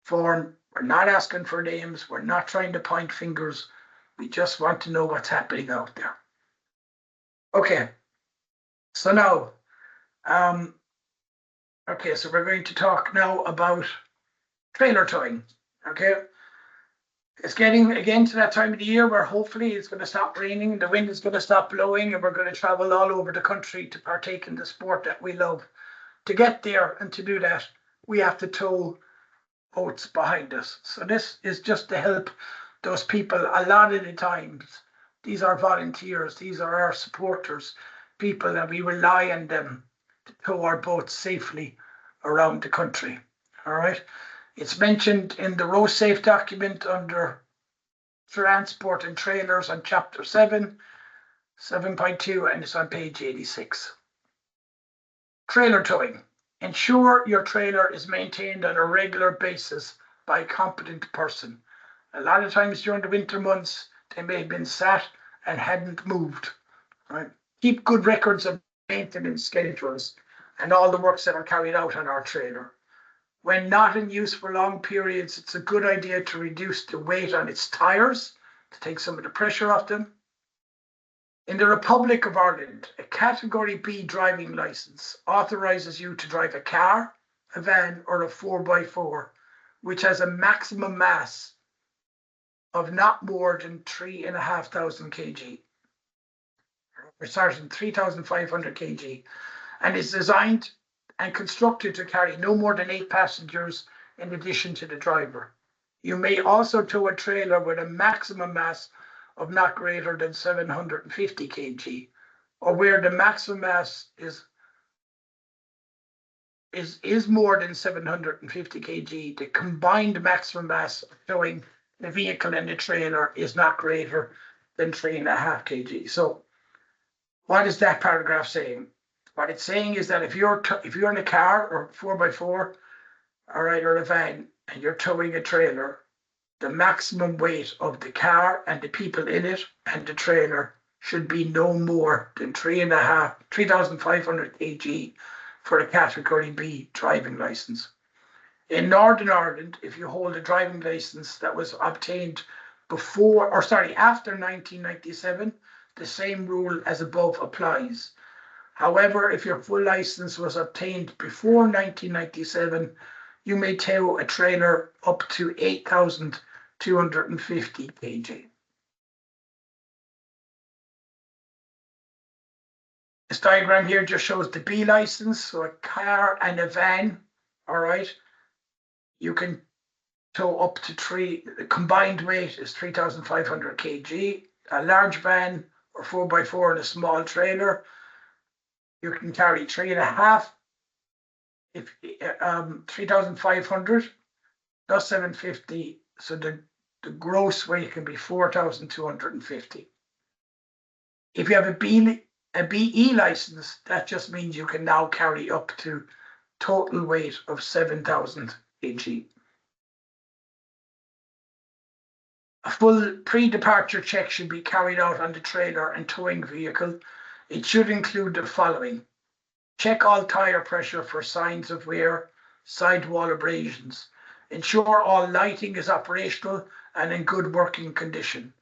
A: form. We're not asking for names. We're not trying to point fingers. We just want to know what's happening out there. Okay. So now, okay, so we're going to talk now about trailer towing. Okay. It's getting again to that time of the year where hopefully it's going to stop raining, the wind is going to stop blowing, and we're going to travel all over the country to partake in the sport that we love. To get there and to do that, we have to tow boats behind us. So this is just to help those people. A lot of the times, these are volunteers, these are our supporters, people that we rely on them to tow our boats safely around the country. All right. It's mentioned in the RoSafe document under transport and trailers on chapter 7, 7.2, and it's on page 86. Trailer towing. Ensure your trailer is maintained on a regular basis by a competent person. A lot of times during the winter months, they may have been sat and hadn't moved. Right? Keep good records of maintenance schedules and all the works that are carried out on our trailer. When not in use for long periods, it's a good idea to reduce the weight on its tires to take some of the pressure off them. In the Republic of Ireland, a Category B driving license authorises you to drive a car, a van, or a 4x4, which has a maximum mass of not more than 3,500 kg. We're starting 3,500 kg, and is designed and constructed to carry no more than 8 passengers in addition to the driver. You may also tow a trailer with a maximum mass of not greater than 750 kg, or where the maximum mass is more than 750 kg, the combined maximum mass of towing the vehicle and the trailer is not greater than 3.5 kg. So what is that paragraph saying? What it's saying is that if you're in a car or 4x4, all right, or a van, and you're towing a trailer, the maximum weight of the car and the people in it and the trailer should be no more than 3,500 kg for a Category B driving license. In Northern Ireland, if you hold a driving license that was obtained after 1997, the same rule as above applies. However, if your full license was obtained before 1997, you may tow a trailer up to 8,250 kg. This diagram here just shows the B license, so a car and a van, all right? You can tow up to the combined weight is 3,500 kg. A large van or 4x4 and a small trailer, you can carry 3.5, 3,500 plus 750, so the gross weight can be 4,250. If you have a BE license, that just means you can now carry up to total weight of 7,000 kg. A full pre-departure check should be carried out on the trailer and towing vehicle. It should include the following: check all tire pressure for signs of wear, sidewall abrasions. Ensure all lighting is operational and in good working condition.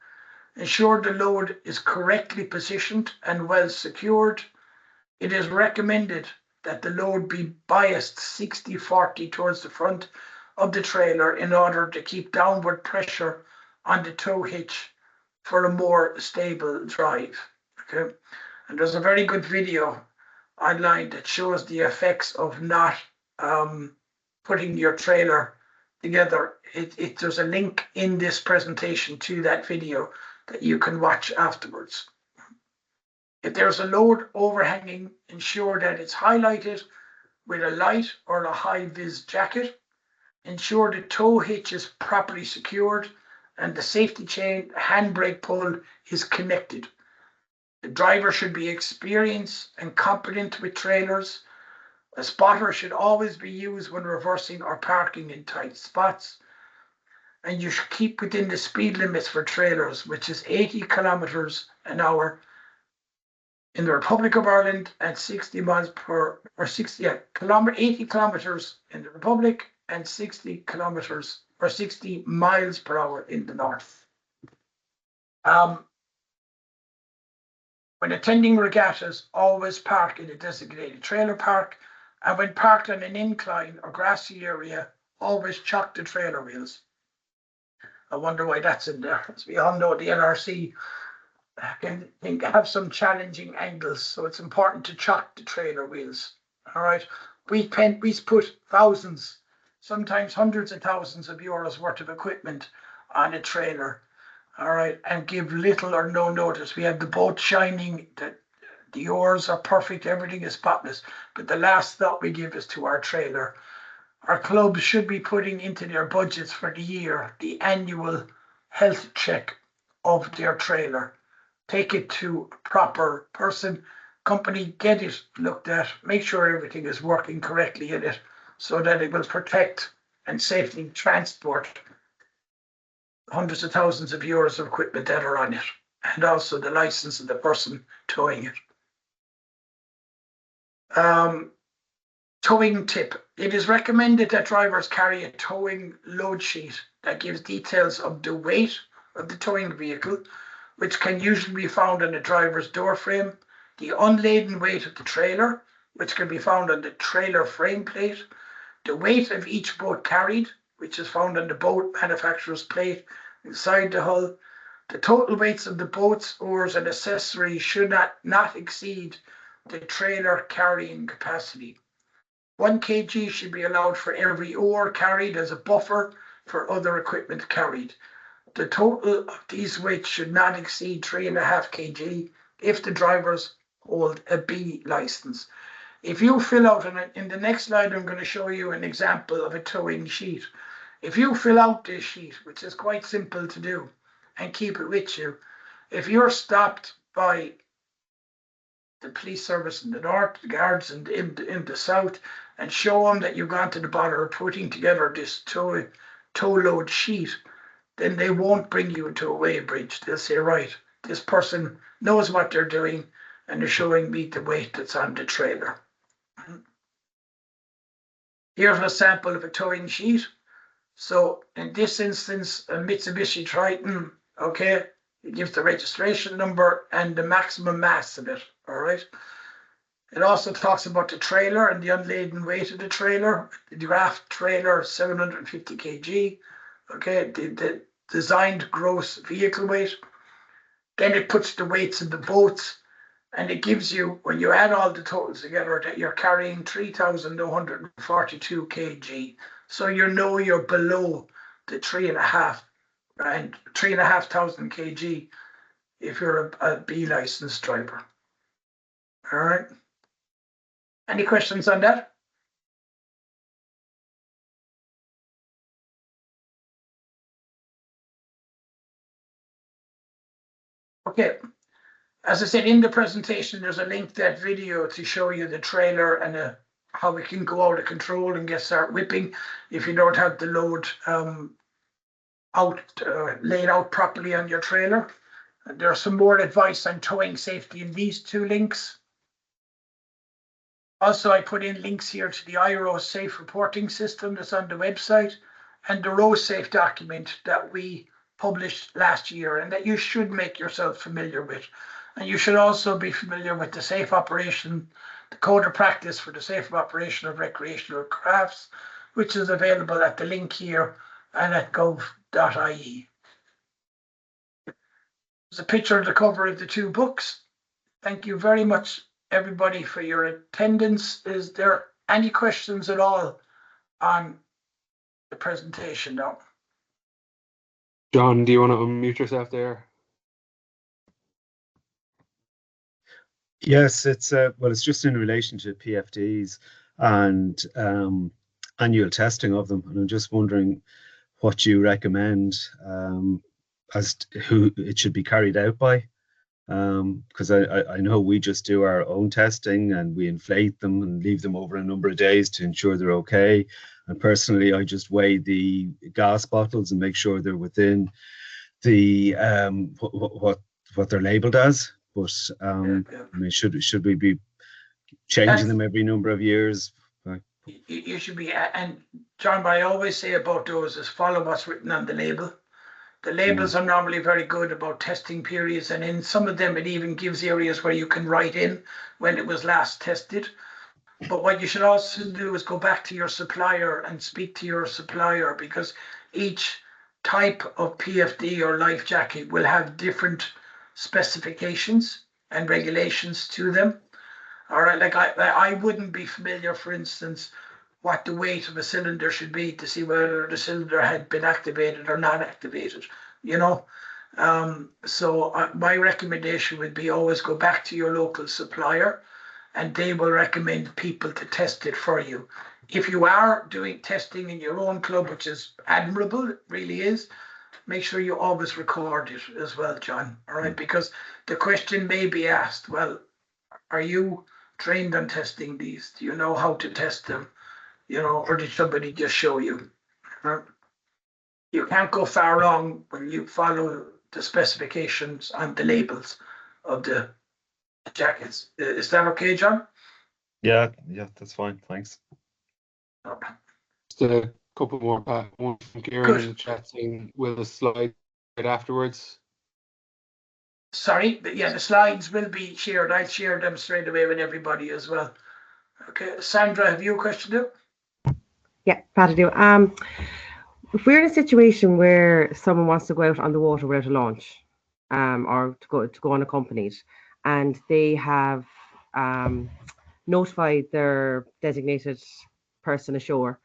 A: Ensure the load is correctly positioned and well secured. It is recommended that the load be biased 60-40 towards the front of the trailer in order to keep downward pressure on the tow hitch for a more stable drive. Okay, and there's a very good video online that shows the effects of not putting your trailer together. There's a link in this presentation to that video that you can watch afterwards. If there's a load overhanging, ensure that it's highlighted with a light or a high-vis jacket. Ensure the tow hitch is properly secured and the safety chain handbrake pull is connected. The driver should be experienced and competent with trailers. A spotter should always be used when reversing or parking in tight spots. And you should keep within the speed limits for trailers, which is 80 kilometers an hour in the Republic of Ireland and 60 miles per, or 60, 80 kilometers in the Republic and 60 kilometers or 60 miles per hour in the North. When attending regattas, always park in a designated trailer park, and when parked on an incline or grassy area, always chock the trailer wheels. I wonder why that's in there. As we all know, the LRC can have some challenging angles, so it's important to chock the trailer wheels. All right, we put thousands, sometimes hundreds of thousands of euros worth of equipment on a trailer. All right, and give little or no notice. We have the boat shining, the oars are perfect, everything is spotless, but the last thought we give is to our trailer. Our clubs should be putting into their budgets for the year the annual health check of their trailer. Take it to a proper person, company, get it looked at, make sure everything is working correctly in it so that it will protect and safely transport hundreds of thousands of euros of equipment that are on it, and also the license of the person towing it. Towing tip. It is recommended that drivers carry a towing load sheet that gives details of the weight of the towing vehicle, which can usually be found on the driver's door frame, the unladen weight of the trailer, which can be found on the trailer frame plate, the weight of each boat carried, which is found on the boat manufacturer's plate inside the hull. The total weights of the boats, oars, and accessories should not exceed the trailer carrying capacity. 1 kg should be allowed for every oar carried as a buffer for other equipment carried. The total of these weights should not exceed 3.5 kg if the drivers hold a B license. If you fill out, in the next slide, I'm going to show you an example of a towing sheet. If you fill out this sheet, which is quite simple to do, and keep it with you, if you're stopped by the police service in the north, the guards in the south, and show them that you've gone to the bother of putting together this tow load sheet, then they won't bring you into a weighbridge. They'll say, right, this person knows what they're doing and they're showing me the weight that's on the trailer. Here's a sample of a towing sheet. So in this instance, a Mitsubishi Triton, okay, it gives the registration number and the maximum mass of it, all right? It also talks about the trailer and the unladen weight of the trailer. The draft trailer, 750 kg, okay, the designed gross vehicle weight. Then it puts the weights of the boats, and it gives you, when you add all the totals together, that you're carrying 3,142 kg. So you know you're below the 3,500 kg if you're a B licensed driver. All right. Any questions on that? Okay. As I said in the presentation, there's a link to that video to show you the trailer and how it can go out of control and start whipping if you don't have the load laid out properly on your trailer. And there's some more advice on towing safety in these two links. Also, I put in links here to the IRO safe reporting system that's on the website and the road safe document that we published last year and that you should make yourself familiar with. And you should also be familiar with the safe operation, the code of practice for the safe operation of recreational crafts, which is available at the link here and at gov.ie. There's a picture of the cover of the two books. Thank you very much, everybody, for your attendance. Is there any questions at all on the presentation now?
C: John, do you want to unmute yourself there?
F: Yes, it's well, it's just in relation to PFDs and annual testing of them, and I'm just wondering what you recommend as to who it should be carried out by, Because I know we just do our own testing and we inflate them and leave them over a number of days to ensure they're okay. And personally, I just weigh the gas bottles and make sure they're within the what they're labeled as. But I mean, should we be changing them every number of years?
A: You should be, and John, what I always say about those is follow what's written on the label. The labels are normally very good about testing periods, and in some of them it even gives areas where you can write in when it was last tested. But what you should also do is go back to your supplier and speak to your supplier, because each type of PFD or life jacket will have different specifications and regulations to them. All right, like I wouldn't be familiar, for instance, what the weight of a cylinder should be to see whether the cylinder had been activated or not activated, you know. So my recommendation would be always go back to your local supplier and they will recommend people to test it for you. If you are doing testing in your own club, which is admirable, it really is, make sure you always record it as well, John, all right? Because the question may be asked, well, are you trained on testing these? Do you know how to test them? You know, or did somebody just show you? You can't go far wrong when you follow the specifications on the labels of the jackets. Is that okay, John?
F: Yeah, that's fine. Thanks.
C: Just a couple more, Pat. One from Kieran in the chat saying, will the slide right afterwards?
A: Sorry, but yeah, the slides will be shared. I'll share them straight away with everybody as well. Okay, Sandra, have you a question too?
E: Yeah, Pat, I do. If we're in a situation where someone wants to go out on the water without a launch, or to go unaccompanied, and they have notified their designated person ashore,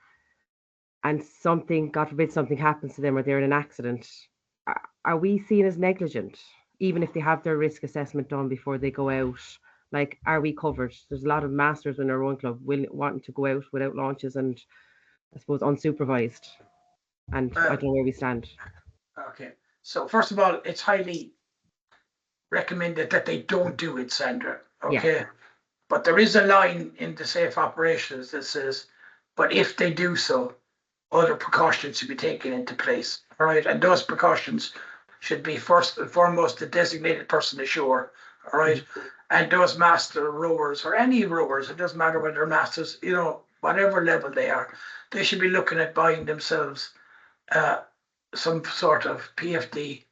E: and something, God forbid, something happens to them or they're in an accident, are we seen as negligent, even if they have their risk assessment done before they go out? Like, are we covered? There's a lot of masters in our own club wanting to go out without launches and, I suppose, unsupervised. And I don't know where we stand.
A: Okay, so first of all, it's highly recommended that they don't do it, Sandra. Okay, yeah. But there is a line in the safe operations that says, but if they do so, other precautions should be taken into place. All right, and those precautions should be first and foremost the designated person ashore. All right, and those master rowers or any rowers, it doesn't matter whether they're masters, you know, whatever level they are, they should be looking at buying themselves some sort of PFD,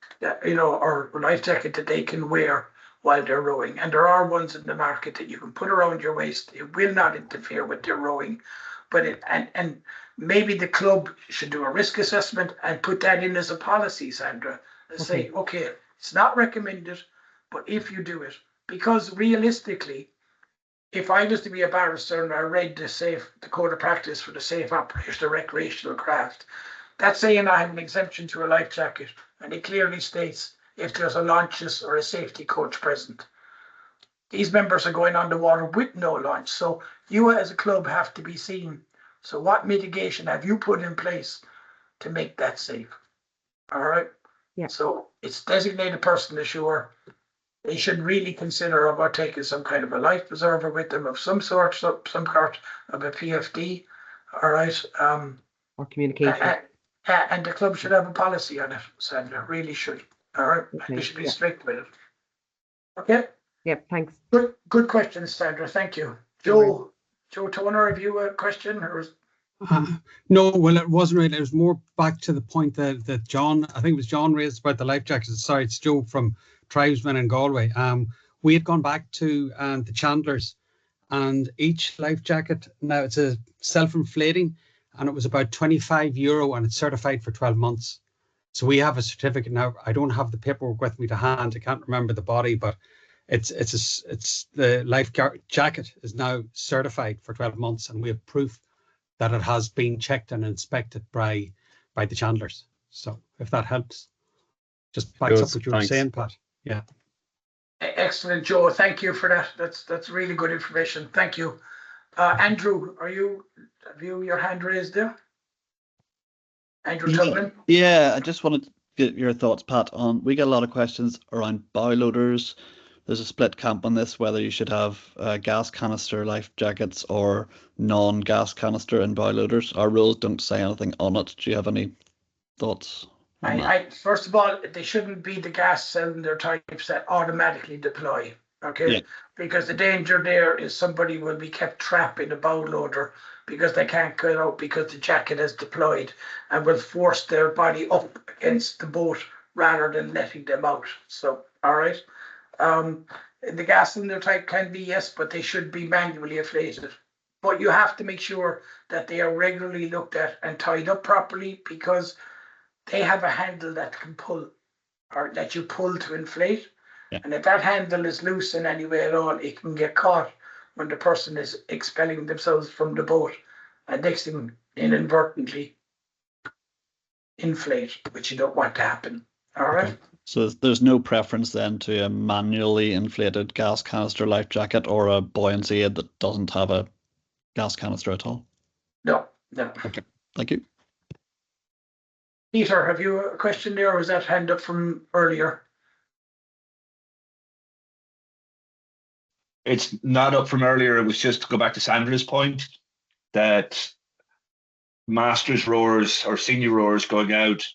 A: you know, or life jacket that they can wear while they're rowing. And there are ones in the market that you can put around your waist. It will not interfere with your rowing, but and maybe the club should do a risk assessment and put that in as a policy, Sandra, and say, okay, it's not recommended, but if you do it, because realistically, if I was to be a barrister and I read the code of practice for the safe operation of recreational craft, that's saying I have an exemption to a life jacket, and it clearly states if there's a launches or a safety coach present. These members are going on the water with no launch, so you as a club have to be seen. So what mitigation have you put in place to make that safe? All right.
E: Yeah.
A: So it's designated person ashore. They should really consider about taking some kind of a life preserver with them of some sort, some part of a PFD. All right.
E: Or communication.
A: And the club should have a policy on it, Sandra. Really should. All right.
E: Okay,
A: They should be strict with it. Okay.
E: Yep. Thanks.
A: Good question, Sandra. Thank you. Joe Toner, have you a question? Or
B: no, well, it wasn't really. It was more back to the point that John, I think it was John raised about the life jackets. Sorry, it's Joe from Tribesmen in Galway. We had gone back to the Chandlers, and each life jacket, now it's a self-inflating, and it was about €25 and it's certified for 12 months. So we have a certificate now. I don't have the paperwork with me to hand. I can't remember the body, but it's the life jacket is now certified for 12 months, and we have proof that it has been checked and inspected by the Chandlers. So if that helps, just backs up what you were saying, Pat. Yeah.
A: Excellent, Joe. Thank you for that. That's really good information. Thank you. Andrew, have you your hand raised there? Andrew Tubman?
G: Yeah, I just wanted to get your thoughts, Pat, on, we get a lot of questions around bow loaders, there's a split camp on this, whether you should have gas canister life jackets or non-gas canister in bow loaders. Our rules don't say anything on it. Do you have any thoughts on that?
A: First of all, they shouldn't be the gas cylinder types that automatically deploy. Okay,
G: Yeah.
A: because the danger there is somebody will be kept trapped in a bow loader because they can't get out because the jacket has deployed and will force their body up against the boat rather than letting them out. So, all right. The gas cylinder type can be, yes, but they should be manually inflated. But you have to make sure that they are regularly looked at and tied up properly, because they have a handle that can pull, or that you pull to inflate.
G: Yeah.
A: And if that handle is loose in any way at all, it can get caught when the person is expelling themselves from the boat. And next thing, inadvertently inflate, which you don't want to happen. All right.
G: Okay. So there's no preference then to a manually inflated gas canister life jacket or a buoyancy aid that doesn't have a gas canister at all?
A: No.
G: Okay, thank you.
A: Peter, have you a question there, or was that hand up from earlier?
D: It's not up from earlier. It was just to go back to Sandra's point that masters rowers or senior rowers going out,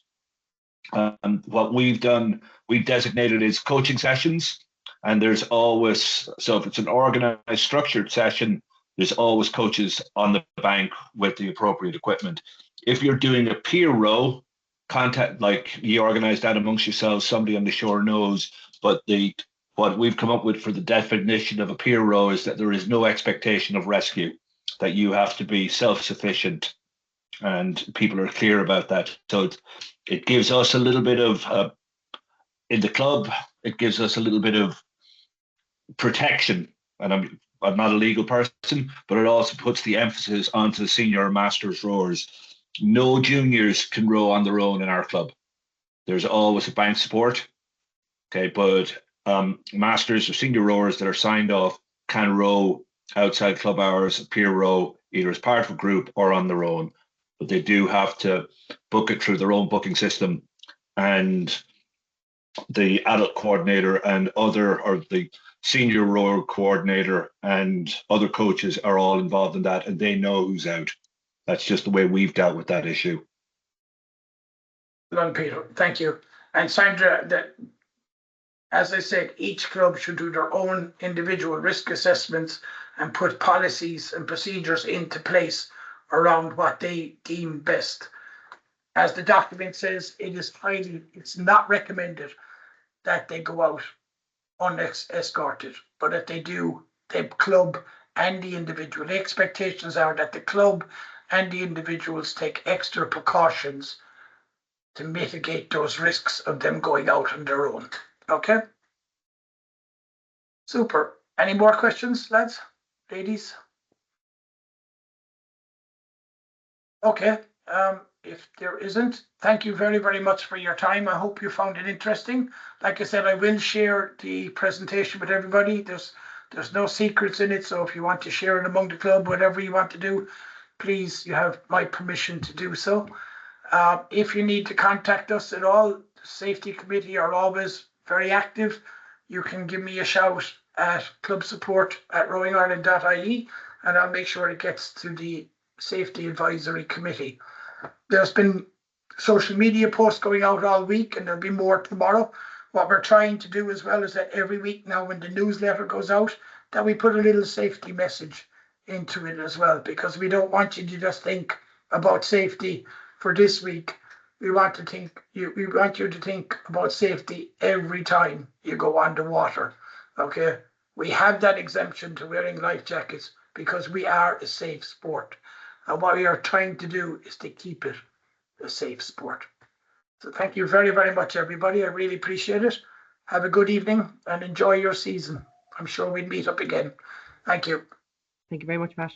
D: what we've done, we've designated as coaching sessions. And there's always, so if it's an organized, structured session, there's always coaches on the bank with the appropriate equipment. If you're doing a peer row, contact, like you organize that amongst yourselves, somebody on the shore knows, but what we've come up with for the definition of a peer row is that there is no expectation of rescue, that you have to be self-sufficient, and people are clear about that. So it gives us a little bit of, in the club, it gives us a little bit of protection. And I'm not a legal person, but it also puts the emphasis onto the senior masters rowers. No juniors can row on their own in our club. There's always a bank support. Okay, but masters or senior rowers that are signed off can row outside club hours, peer row, either as part of a group or on their own. But they do have to book it through their own booking system, and the adult coordinator and the senior rower coordinator and other coaches are all involved in that, and they know who's out. That's just the way we've dealt with that issue.
A: Well done, Peter. Thank you. And Sandra, as I said, each club should do their own individual risk assessments and put policies and procedures into place around what they deem best. As the document says, it's not recommended that they go out unescorted, but if they do, the club and the individual, the expectations are that the club and the individuals take extra precautions to mitigate those risks of them going out on their own. Okay? Super. Any more questions, lads? Ladies? Okay. If there isn't, thank you very, very much for your time. I hope you found it interesting. Like I said, I will share the presentation with everybody. There's no secrets in it, so if you want to share it among the club, whatever you want to do, please, you have my permission to do so. If you need to contact us at all, the safety committee are always very active. You can give me a shout at clubsupport@rowingireland.ie, and I'll make sure it gets to the safety advisory committee. There's been social media posts going out all week, and there'll be more tomorrow. What we're trying to do as well is that every week now, when the newsletter goes out, that we put a little safety message into it as well, because we don't want you to just think about safety for this week. We want you to think about safety every time you go underwater. Okay, we have that exemption to wearing life jackets because we are a safe sport, and what we are trying to do is to keep it a safe sport. So thank you very, very much, everybody. I really appreciate it. Have a good evening and enjoy your season. I'm sure we'll meet up again. Thank you.
E: Thank you very much, Pat.